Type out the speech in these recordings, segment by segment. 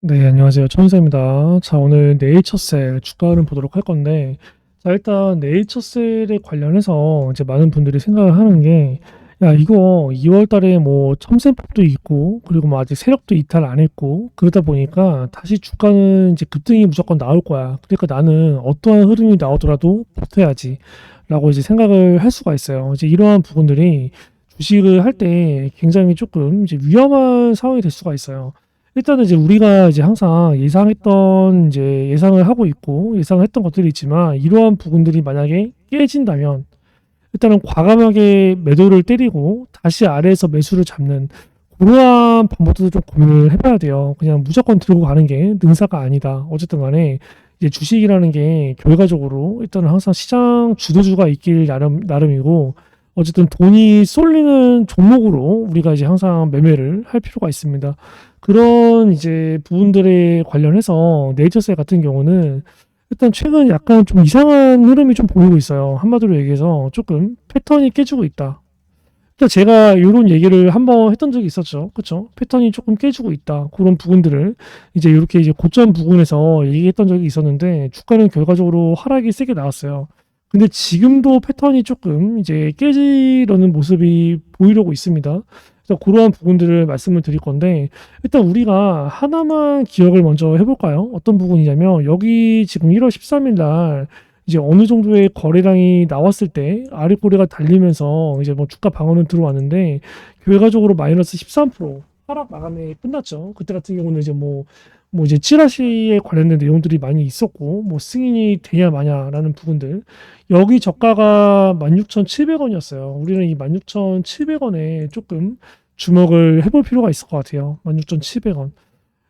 네, 안녕하세요. 천수입니다. 자, 오늘 네이처셀 주가 흐름 보도록 할 건데, 자, 일단 네이처셀에 관련해서 이제 많은 분들이 생각을 하는 게, 야, 이거 2월 달에 뭐 첨센법도 있고, 그리고 뭐 아직 세력도 이탈 안 했고, 그러다 보니까 다시 주가는 이제 급등이 무조건 나올 거야. 그러니까 나는 어떠한 흐름이 나오더라도 버텨야지. 라고 이제 생각을 할 수가 있어요. 이제 이러한 부분들이 주식을 할 때 굉장히 조금 이제 위험한 상황이 될 수가 있어요. 일단은 이제 우리가 이제 항상 예상했던 이제 예상을 하고 있고 예상을 했던 것들이 있지만 이러한 부분들이 만약에 깨진다면 일단은 과감하게 매도를 때리고 다시 아래에서 매수를 잡는 그러한 방법도 좀 고민을 해봐야 돼요. 그냥 무조건 들고 가는 게 능사가 아니다. 어쨌든 간에 이제 주식이라는 게 결과적으로 일단은 항상 시장 주도주가 있길 나름이고 어쨌든 돈이 쏠리는 종목으로 우리가 이제 항상 매매를 할 필요가 있습니다. 그런 이제 부분들에 관련해서 네이처셀 같은 경우는 일단 최근 약간 좀 이상한 흐름이 좀 보이고 있어요. 한마디로 얘기해서 조금 패턴이 깨지고 있다. 일단 제가 이런 얘기를 한번 했던 적이 있었죠. 그쵸? 패턴이 조금 깨지고 있다. 그런 부분들을 이제 이렇게 이제 고점 부분에서 얘기했던 적이 있었는데 주가는 결과적으로 하락이 세게 나왔어요. 근데 지금도 패턴이 조금 이제 깨지려는 모습이 보이려고 있습니다. 그래서 그러한 부분들을 말씀을 드릴 건데 일단 우리가 하나만 기억을 먼저 해볼까요? 어떤 부분이냐면 여기 지금 1월 13일 날 이제 어느 정도의 거래량이 나왔을 때 아랫꼬리가 달리면서 이제 뭐 주가 방어는 들어왔는데 결과적으로 마이너스 13% 하락 마감에 끝났죠. 그때 같은 경우는 이제 뭐 이제 찌라시에 관련된 내용들이 많이 있었고 뭐 승인이 되냐 마냐라는 부분들 여기 저가가 16,700원이었어요. 우리는 이 16,700원에 조금 주목을 해볼 필요가 있을 것 같아요. 16,700원.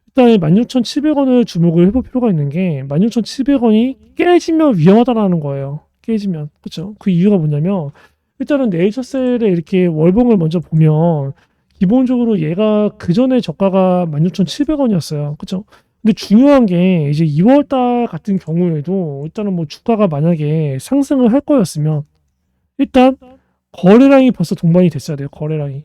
일단 16,700원을 주목을 해볼 필요가 있는 게 16,700원이 깨지면 위험하다라는 거예요. 깨지면. 그쵸? 그 이유가 뭐냐면 일단은 네이처셀에 이렇게 월봉을 먼저 보면 기본적으로 얘가 그 전에 저가가 16,700원이었어요. 그쵸? 근데 중요한 게 이제 2월 달 같은 경우에도 일단은 뭐 주가가 만약에 상승을 할 거였으면 일단 거래량이 벌써 동반이 됐어야 돼요. 거래량이.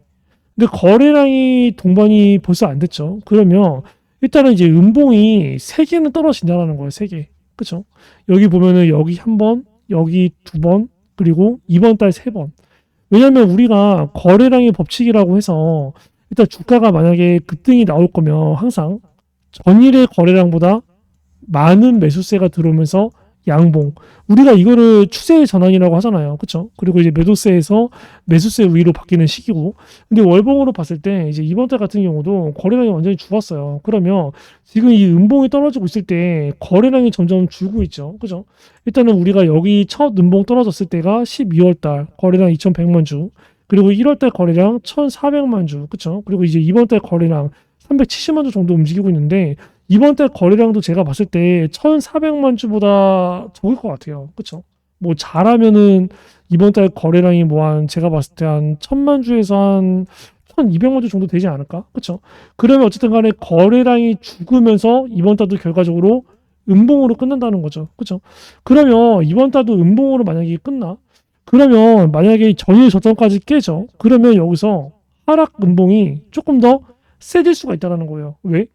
근데 거래량이 동반이 벌써 안 됐죠. 그러면 일단은 이제 음봉이 세 개는 떨어진다는 거예요. 세 개. 그쵸? 여기 보면은 여기 한 번, 여기 두 번, 그리고 이번 달 세 번. 왜냐면 우리가 거래량의 법칙이라고 해서 일단 주가가 만약에 급등이 나올 거면 항상 전일의 거래량보다 많은 매수세가 들어오면서 양봉. 우리가 이거를 추세 전환이라고 하잖아요. 그쵸? 그리고 이제 매도세에서 매수세 위로 바뀌는 시기고. 근데 월봉으로 봤을 때 이제 이번 달 같은 경우도 거래량이 완전히 죽었어요. 그러면 지금 이 음봉이 떨어지고 있을 때 거래량이 점점 줄고 있죠. 그죠? 일단은 우리가 여기 첫 음봉 떨어졌을 때가 12월 달 거래량 2,100만 주. 그리고 1월 달 거래량 1,400만 주. 그쵸? 그리고 이제 이번 달 거래량 370만 주 정도 움직이고 있는데 이번 달 거래량도 제가 봤을 때 1,400만 주보다 적을 것 같아요. 그쵸? 뭐 잘하면은 이번 달 거래량이 뭐 한 제가 봤을 때 한 1,000만 주에서 한 1,200만 주 정도 되지 않을까? 그쵸? 그러면 어쨌든 간에 거래량이 죽으면서 이번 달도 결과적으로 음봉으로 끝난다는 거죠. 그쵸? 그러면 이번 달도 음봉으로 만약에 끝나? 그러면 만약에 전일 저점까지 깨져? 그러면 여기서 하락 음봉이 조금 더 세질 수가 있다는 거예요. 왜?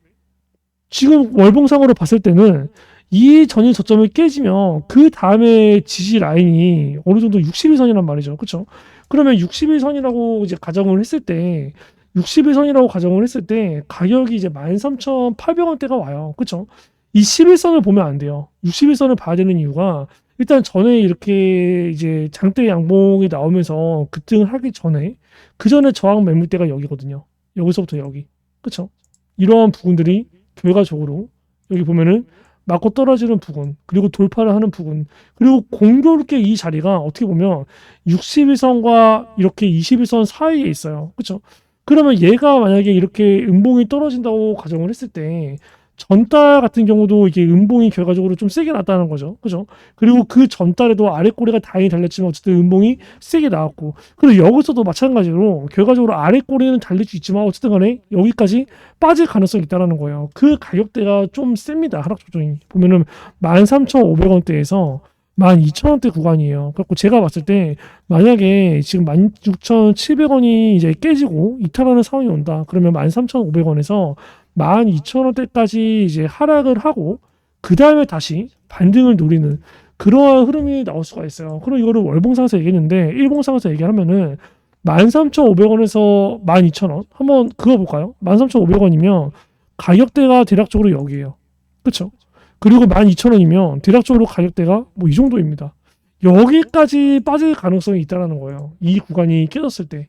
지금 월봉상으로 봤을 때는 이 전일 저점을 깨지면 그 다음에 지지 라인이 어느 정도 60일선이란 말이죠. 그렇죠? 그러면 60일선이라고 이제 가정을 했을 때 60일선이라고 가정을 했을 때 가격이 이제 13,800원대가 와요. 그렇죠? 이 11선을 보면 안 돼요. 61선을 봐야 되는 이유가 일단 전에 이렇게 이제 장대 양봉이 나오면서 급등을 하기 전에 그 전에 저항 매물대가 여기거든요. 여기서부터 여기. 그렇죠? 이러한 부분들이 결과적으로 여기 보면은 맞고 떨어지는 부분 그리고 돌파를 하는 부분 그리고 공교롭게 이 자리가 어떻게 보면 61선과 이렇게 21선 사이에 있어요. 그렇죠? 그러면 얘가 만약에 이렇게 음봉이 떨어진다고 가정을 했을 때 전달 같은 경우도 이게 음봉이 결과적으로 좀 세게 났다는 거죠. 그죠? 그리고 그 전달에도 아랫꼬리가 다행히 달렸지만 어쨌든 음봉이 세게 나왔고 그리고 여기서도 마찬가지로 결과적으로 아랫꼬리는 달릴 수 있지만 어쨌든 간에 여기까지 빠질 가능성이 있다는 거예요. 그 가격대가 좀 셉니다. 하락 조정이. 보면은 13,500원대에서 12,000원대 구간이에요. 그래서 제가 봤을 때 만약에 지금 16,700원이 이제 깨지고 이탈하는 상황이 온다. 그러면 13,500원에서 12,000원대까지 이제 하락을 하고 그 다음에 다시 반등을 노리는 그러한 흐름이 나올 수가 있어요. 그럼 이거를 월봉상에서 얘기했는데 일봉상에서 얘기하면은 13,500원에서 12,000원 한번 그거 볼까요? 13,500원이면 가격대가 대략적으로 여기에요. 그렇죠? 그리고 12,000원이면 대략적으로 가격대가 뭐 이 정도입니다. 여기까지 빠질 가능성이 있다라는 거예요. 이 구간이 깨졌을 때.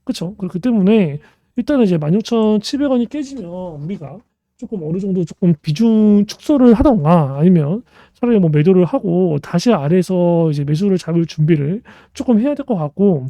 그렇죠? 그렇기 때문에 일단은 이제 16,700원이 깨지면 우리가 조금 어느 정도 조금 비중 축소를 하던가 아니면 차라리 뭐 매도를 하고 다시 아래에서 이제 매수를 잡을 준비를 조금 해야 될 것 같고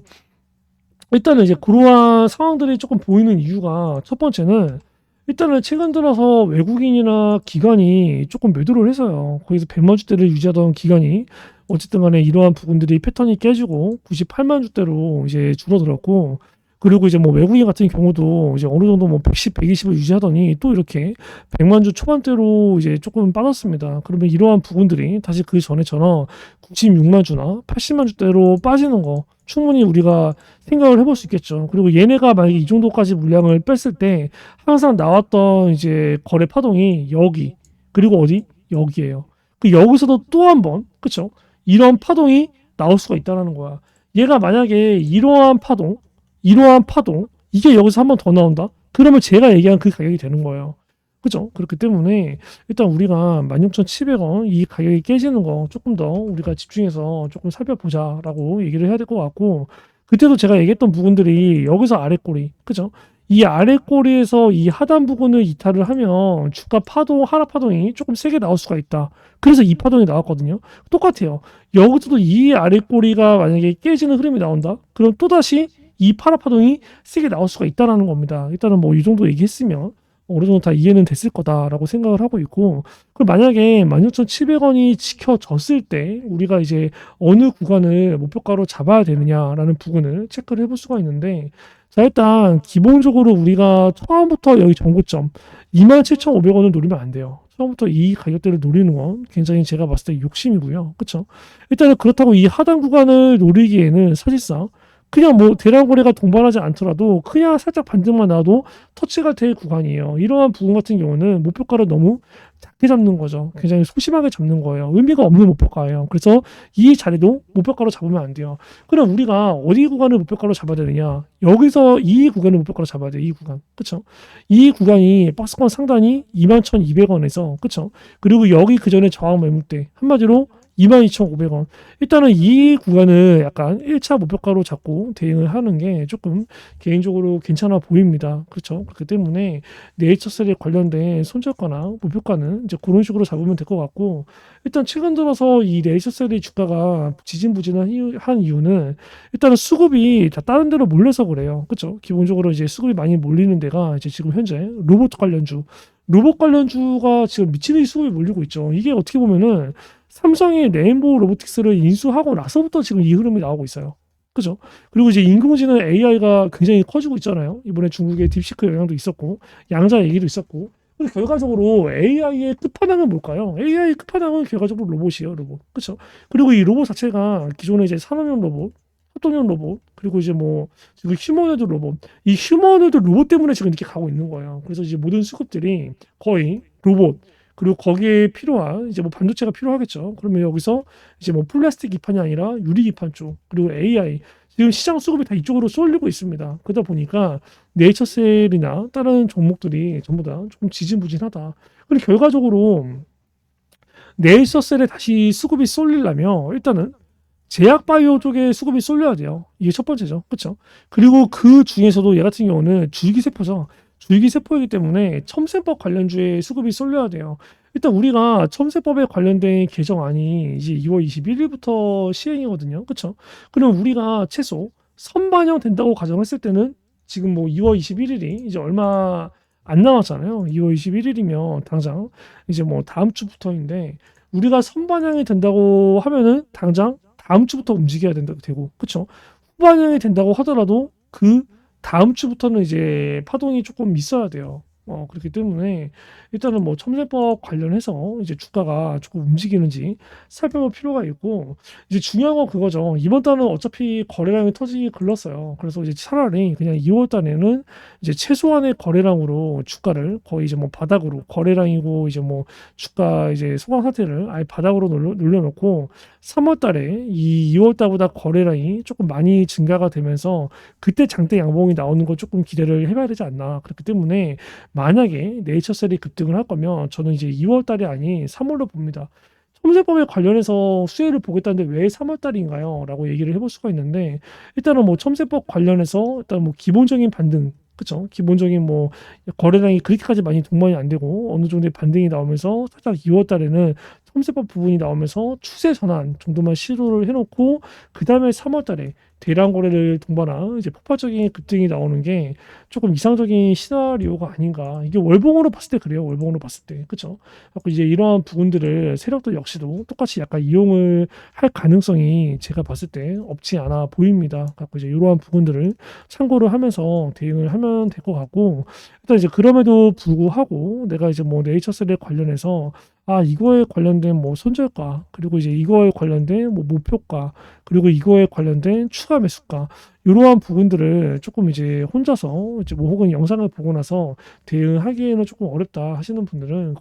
일단은 이제 그러한 상황들이 조금 보이는 이유가 첫 번째는 일단은 최근 들어서 외국인이나 기관이 조금 매도를 해서요. 거기서 100만 주대를 유지하던 기관이 어쨌든 간에 이러한 부분들이 패턴이 깨지고 98만 주대로 이제 줄어들었고 그리고 이제 뭐 외국인 같은 경우도 이제 어느 정도 뭐 110, 120을 유지하더니 또 이렇게 100만 주 초반대로 이제 조금 빠졌습니다. 그러면 이러한 부분들이 다시 그 전에처럼 96만 주나 80만 주대로 빠지는 거 충분히 우리가 생각을 해볼 수 있겠죠. 그리고 얘네가 만약에 이 정도까지 물량을 뺐을 때 항상 나왔던 이제 거래 파동이 여기 그리고 어디 여기에요. 그 여기서도 또 한 번 그쵸? 이런 파동이 나올 수가 있다는 거야. 얘가 만약에 이러한 파동 이게 여기서 한 번 더 나온다. 그러면 제가 얘기한 그 가격이 되는 거예요. 그죠? 그렇기 때문에 일단 우리가 16,700원 이 가격이 깨지는 거 조금 더 우리가 집중해서 조금 살펴보자라고 얘기를 해야 될 것 같고 그때도 제가 얘기했던 부분들이 여기서 아랫꼬리 그죠? 이 아랫꼬리에서 이 하단 부분을 이탈을 하면 주가 파동 하락 파동이 조금 세게 나올 수가 있다. 그래서 이 파동이 나왔거든요. 똑같아요. 여기서도 이 아랫꼬리가 만약에 깨지는 흐름이 나온다. 그럼 또다시 이 하락 파동이 세게 나올 수가 있다라는 겁니다. 일단은 뭐 이 정도 얘기했으면 어느 정도 다 이해는 됐을 거다라고 생각을 하고 있고 그럼 만약에 16,700원이 지켜졌을 때 우리가 이제 어느 구간을 목표가로 잡아야 되느냐라는 부분을 체크를 해볼 수가 있는데 자 일단 기본적으로 우리가 처음부터 여기 정고점 27,500원을 노리면 안 돼요. 처음부터 이 가격대를 노리는 건 굉장히 제가 봤을 때 욕심이고요. 그렇죠? 일단은 그렇다고 이 하단 구간을 노리기에는 사실상 그냥 뭐 대량 거래가 동반하지 않더라도 그냥 살짝 반등만 나와도 터치가 될 구간이에요. 이러한 부분 같은 경우는 목표가를 너무 작게 잡는 거죠. 굉장히 소심하게 잡는 거예요. 의미가 없는 목표가예요. 그래서 이 자리도 목표가로 잡으면 안 돼요. 그럼 우리가 어디 구간을 목표가로 잡아야 되느냐? 여기서 이 구간을 목표가로 잡아야 돼요. 이 구간. 그쵸? 이 구간이 박스권 상단이 21,200원에서 그쵸? 그리고 여기 그 전에 저항 매물대 한마디로 22,500원. 일단은 이 구간을 약간 1차 목표가로 잡고 대응을 하는 게 조금 개인적으로 괜찮아 보입니다. 그렇죠? 그렇기 때문에 네이처셀에 관련된 손절가나 목표가는 이제 그런 식으로 잡으면 될 것 같고 일단 최근 들어서 이 네이처셀의 주가가 지진부진한 이유는 일단은 수급이 다 다른 데로 몰려서 그래요. 그렇죠? 기본적으로 이제 수급이 많이 몰리는 데가 이제 지금 현재 로봇 관련주가 지금 미친듯이 수급이 몰리고 있죠. 이게 어떻게 보면은 삼성이 레인보우 로보틱스를 인수하고 나서부터 지금 이 흐름이 나오고 있어요. 그죠? 그리고 이제 인공지능 AI가 굉장히 커지고 있잖아요. 이번에 중국의 딥시크 영향도 있었고, 양자 얘기도 있었고. 근데 결과적으로 AI의 끝판왕은 뭘까요? AI의 끝판왕은 결과적으로 로봇이에요, 로봇. 그죠? 그리고 이 로봇 자체가 기존에 이제 산업용 로봇, 협동용 로봇, 그리고 이제 뭐, 지금 휴머노이드 로봇, 이 휴머노이드 로봇 때문에 지금 이렇게 가고 있는 거예요. 그래서 이제 모든 수급들이 거의 로봇, 그리고 거기에 필요한 이제 뭐 반도체가 필요하겠죠. 그러면 여기서 이제 뭐 플라스틱 기판이 아니라 유리 기판 쪽 그리고 AI 지금 시장 수급이 다 이쪽으로 쏠리고 있습니다. 그러다 보니까 네이처셀이나 다른 종목들이 전부 다 조금 지진부진하다. 그리고 결과적으로 네이처셀에 다시 수급이 쏠리려면 일단은 제약 바이오 쪽에 수급이 쏠려야 돼요. 이게 첫 번째죠. 그렇죠? 그리고 그 중에서도 얘 같은 경우는 줄기세포죠. 줄기세포이기 때문에 첨세법 관련주에 수급이 쏠려야 돼요. 일단 우리가 첨세법에 관련된 개정안이 이제 2월 21일부터 시행이거든요. 그렇죠? 그럼 우리가 최소 선반영 된다고 가정했을 때는 지금 뭐 2월 21일이 이제 얼마 안 남았잖아요. 2월 21일이면 당장 이제 뭐 다음 주부터인데 우리가 선반영이 된다고 하면은 당장 다음 주부터 움직여야 된다고 되고, 그렇죠? 후반영이 된다고 하더라도 그 다음 주부터는 이제 파동이 조금 있어야 돼요. 그렇기 때문에 일단은 뭐 첨세법 관련해서 이제 주가가 조금 움직이는지 살펴볼 필요가 있고, 이제 중요한 건 그거죠. 이번 달은 어차피 거래량이 터지기 글렀어요. 그래서 이제 차라리 그냥 2월 달에는 이제 최소한의 거래량으로 주가를 거의 이제 뭐 바닥으로 거래량이고 이제 뭐 주가 이제 소강 상태를 아예 바닥으로 눌러놓고 3월 달에 이 2월 달보다 거래량이 조금 많이 증가가 되면서 그때 장대 양봉이 나오는 거 조금 기대를 해봐야 되지 않나. 그렇기 때문에 만약에 네이처셀이 급등을 할 거면 저는 이제 2월 달이 아닌 3월로 봅니다. 첨세법에 관련해서 수혜를 보겠다는데 왜 3월 달인가요? 라고 얘기를 해볼 수가 있는데, 일단은 뭐 첨세법 관련해서 일단 뭐 기본적인 반등, 그쵸? 기본적인 뭐 거래량이 그렇게까지 많이 동반이 안 되고 어느 정도의 반등이 나오면서 살짝 2월 달에는 첨세법 부분이 나오면서 추세 전환 정도만 시도를 해놓고, 그 다음에 3월 달에 대량 거래를 동반한 이제 폭발적인 급등이 나오는 게 조금 이상적인 시나리오가 아닌가. 이게 월봉으로 봤을 때 그래요. 월봉으로 봤을 때. 그쵸? 그래서 이제 이러한 부분들을 세력들 역시도 똑같이 약간 이용을 할 가능성이 제가 봤을 때 없지 않아 보입니다. 그래서 이제 이러한 부분들을 참고를 하면서 대응을 하면 될 것 같고, 일단 이제 그럼에도 불구하고 내가 이제 뭐 네이처셀에 관련해서 이거에 관련된 뭐 손절가, 그리고 이제 이거에 관련된 뭐 목표가, 그리고 이거에 관련된 추가 매수가, 이러한 부분들을 조금 이제 혼자서 이제 뭐 혹은 영상을 보고 나서 대응하기에는 조금 어렵다 하시는 분들은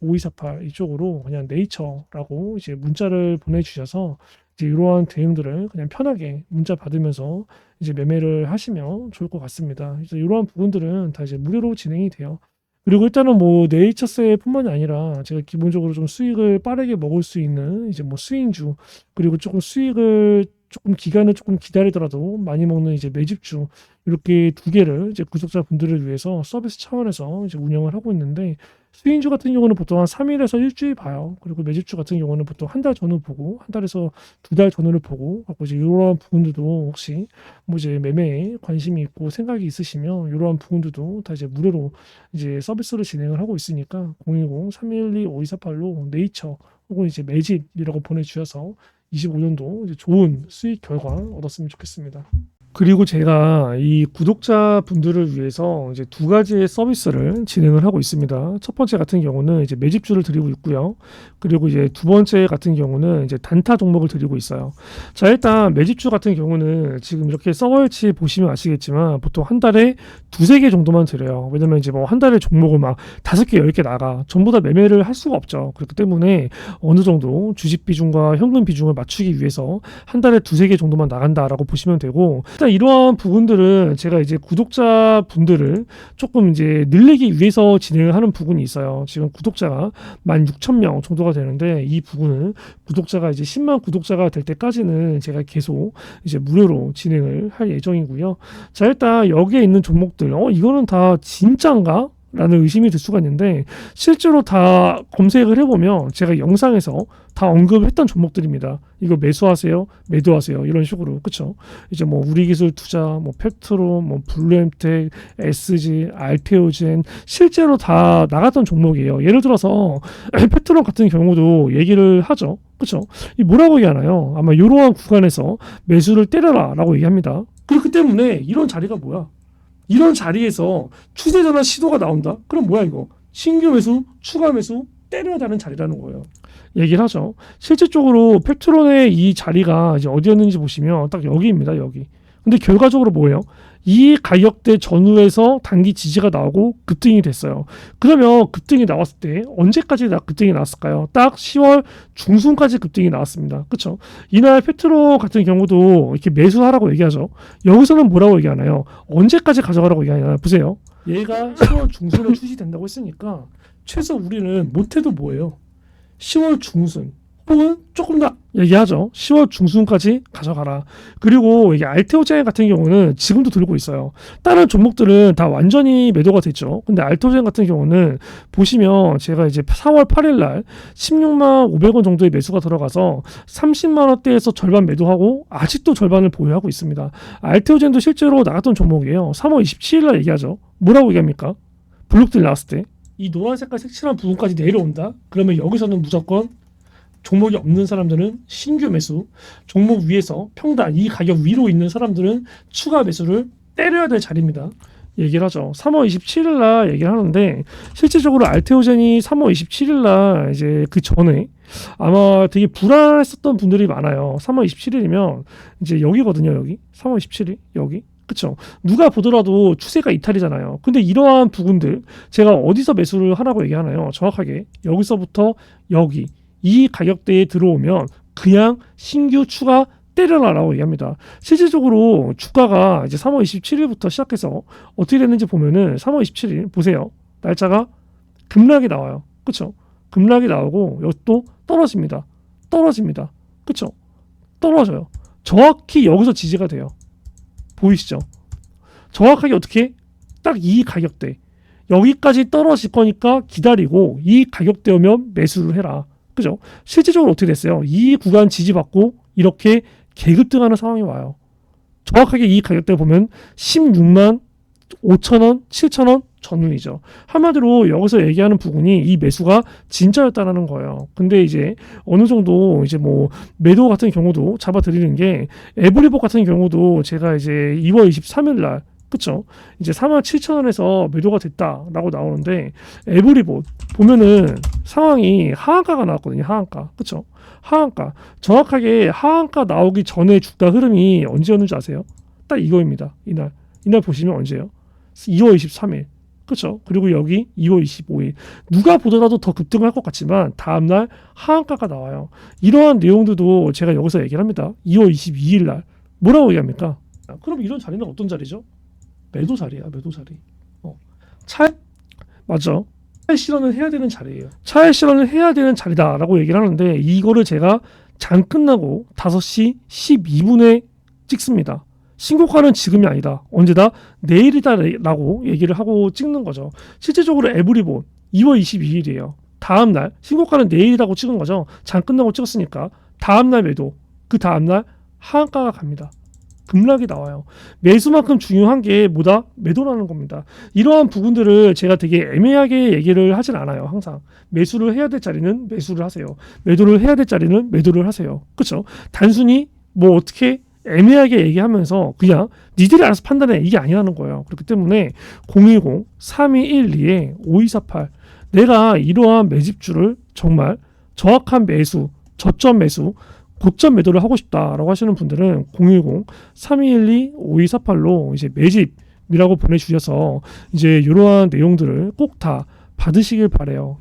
010-3212-5248 이쪽으로 그냥 네이처라고 이제 문자를 보내주셔서 이제 이러한 대응들을 그냥 편하게 문자 받으면서 이제 매매를 하시면 좋을 것 같습니다. 그래서 이러한 부분들은 다 이제 무료로 진행이 돼요. 그리고 일단은 뭐 네이처셀뿐만이 아니라 제가 기본적으로 좀 수익을 빠르게 먹을 수 있는 이제 뭐 스윙주, 그리고 조금 수익을 조금 기간을 조금 기다리더라도 많이 먹는 이제 매집주, 이렇게 두 개를 이제 구독자분들을 위해서 서비스 차원에서 이제 운영을 하고 있는데, 스윙주 같은 경우는 보통 한 3일에서 일주일 봐요. 그리고 매집주 같은 경우는 보통 한 달 전후 보고 한 달에서 두 달 전후를 보고 갖고 이제 이러한 부분들도 혹시 뭐 이제 매매에 관심이 있고 생각이 있으시면 이러한 부분들도 다 이제 무료로 이제 서비스를 진행을 하고 있으니까 010-3112-5248로 네이처 혹은 이제 매집이라고 보내주셔서 25년도 이제 좋은 수익 결과 얻었으면 좋겠습니다. 그리고 제가 이 구독자분들을 위해서 이제 두 가지의 서비스를 진행을 하고 있습니다. 첫 번째 같은 경우는 이제 매집주를 드리고 있고요. 그리고 이제 두 번째 같은 경우는 이제 단타 종목을 드리고 있어요. 자, 일단 매집주 같은 경우는 지금 이렇게 서버일치 보시면 아시겠지만 보통 한 달에 두세 개 정도만 드려요. 왜냐면 이제 뭐 한 달에 종목을 막 5개, 10개 나가. 전부 다 매매를 할 수가 없죠. 그렇기 때문에 어느 정도 주식 비중과 현금 비중을 맞추기 위해서 한 달에 두세 개 정도만 나간다라고 보시면 되고, 일단 이러한 부분들은 제가 이제 구독자분들을 조금 이제 늘리기 위해서 진행을 하는 부분이 있어요. 지금 구독자가 16,000명 정도가 되는데, 이 부분은 구독자가 이제 10만 구독자가 될 때까지는 제가 계속 이제 무료로 진행을 할 예정이고요. 자, 일단 여기에 있는 종목들, 이거는 다 진짜인가? 라는 의심이 들 수가 있는데, 실제로 다 검색을 해보면 제가 영상에서 다 언급했던 종목들입니다. 이거 매수하세요, 매도하세요, 이런 식으로. 그쵸? 이제 뭐 우리기술 투자, 뭐 페트로, 뭐 블루엠텍, SG, 알테오젠, 실제로 다 나갔던 종목이에요. 예를 들어서 페트로 같은 경우도 얘기를 하죠. 그쵸? 이 뭐라고 얘기하나요? 아마 이러한 구간에서 매수를 때려라 라고 얘기합니다. 그렇기 때문에 이런 자리가 뭐야? 이런 자리에서 추세 전환 시도가 나온다? 그럼 뭐야 이거? 신규 매수, 추가 매수, 때려야 되는 자리라는 거예요. 얘기를 하죠. 실질적으로 팩트론의 이 자리가 이제 어디였는지 보시면 딱 여기입니다. 여기. 근데 결과적으로 뭐예요? 이 가격대 전후에서 단기 지지가 나오고 급등이 됐어요. 그러면 급등이 나왔을 때 언제까지 급등이 나왔을까요? 딱 10월 중순까지 급등이 나왔습니다. 그렇죠? 이날 페트로 같은 경우도 이렇게 매수하라고 얘기하죠. 여기서는 뭐라고 얘기하나요? 언제까지 가져가라고 얘기하나요? 보세요. 얘가 10월 중순에 출시된다고 했으니까 최소 우리는 못해도 뭐예요? 10월 중순 혹은 조금 더 얘기하죠. 10월 중순까지 가져가라. 그리고 이게 알테오젠 같은 경우는 지금도 들고 있어요. 다른 종목들은 다 완전히 매도가 됐죠. 근데 알테오젠 같은 경우는 보시면 제가 이제 4월 8일 날 16만 500원 정도의 매수가 들어가서 30만 원대에서 절반 매도하고 아직도 절반을 보유하고 있습니다. 알테오젠도 실제로 나갔던 종목이에요. 3월 27일 날 얘기하죠. 뭐라고 얘기합니까? 블록들 나왔을 때 이 노란 색깔 색칠한 부분까지 내려온다? 그러면 여기서는 무조건 종목이 없는 사람들은 신규 매수, 종목 위에서 평단 이 가격 위로 있는 사람들은 추가 매수를 때려야 될 자리입니다. 얘기를 하죠. 3월 27일 날 얘기를 하는데 실질적으로 알테오젠이 3월 27일 날 이제 그 전에 아마 되게 불안했었던 분들이 많아요. 3월 27일이면 이제 여기거든요. 여기 3월 27일 여기 그쵸? 누가 보더라도 추세가 이탈이잖아요. 근데 이러한 부분들 제가 어디서 매수를 하라고 얘기하나요? 정확하게 여기서부터 여기 이 가격대에 들어오면 그냥 신규 추가 때려라라고 얘기합니다. 실질적으로 주가가 이제 3월 27일부터 시작해서 어떻게 됐는지 보면은 3월 27일 보세요. 날짜가 급락이 나와요. 그쵸? 급락이 나오고 이것도 떨어집니다. 떨어집니다. 그쵸? 떨어져요. 정확히 여기서 지지가 돼요. 보이시죠? 정확하게 어떻게 딱 이 가격대 여기까지 떨어질 거니까 기다리고 이 가격대 오면 매수를 해라. 그죠? 실질적으로 어떻게 됐어요? 이 구간 지지받고 이렇게 계급등하는 상황이 와요. 정확하게 이 가격대 보면 16만 5천원, 7천원 전운이죠. 한마디로 여기서 얘기하는 부분이 이 매수가 진짜였다라는 거예요. 근데 이제 어느 정도 이제 뭐 매도 같은 경우도 잡아드리는 게 에브리복 같은 경우도 제가 이제 2월 23일 날 그쵸? 이제 4만 7천 원에서 매도가 됐다라고 나오는데 에브리봇 보면은 상황이 하한가가 나왔거든요. 하한가. 그쵸? 하한가. 정확하게 하한가 나오기 전에 주가 흐름이 언제였는지 아세요? 딱 이거입니다. 이날 보시면 언제예요? 2월 23일. 그렇죠. 그리고 여기 2월 25일. 누가 보더라도 더 급등할 것 같지만 다음날 하한가가 나와요. 이러한 내용들도 제가 여기서 얘기를 합니다. 2월 22일 날. 뭐라고 얘기합니까? 그럼 이런 자리는 어떤 자리죠? 매도 자리야. 매도 자리. 맞죠? 차익 실현을 해야 되는 자리예요. 차익 실현을 해야 되는 자리다라고 얘기를 하는데 이거를 제가 장 끝나고 5시 12분에 찍습니다. 신고가는 지금이 아니다. 언제다? 내일이다라고 얘기를 하고 찍는 거죠. 실제적으로 에브리본 2월 22일이에요. 다음날 신고가는 내일이라고 찍은 거죠. 장 끝나고 찍었으니까 다음날 매도, 그 다음날 하한가가 갑니다. 급락이 나와요. 매수만큼 중요한 게 뭐다? 매도라는 겁니다. 이러한 부분들을 제가 되게 애매하게 얘기를 하진 않아요. 항상 매수를 해야 될 자리는 매수를 하세요. 매도를 해야 될 자리는 매도를 하세요. 그렇죠? 단순히 뭐 어떻게 애매하게 얘기하면서 그냥 니들이 알아서 판단해 이게 아니라는 거예요. 그렇기 때문에 010-3212-5248 내가 이러한 매집주를 정말 정확한 매수, 저점 매수, 고점 매도를 하고 싶다라고 하시는 분들은 010-3212-5248로 이제 매집이라고 보내주셔서 이제 이러한 내용들을 꼭 다 받으시길 바래요.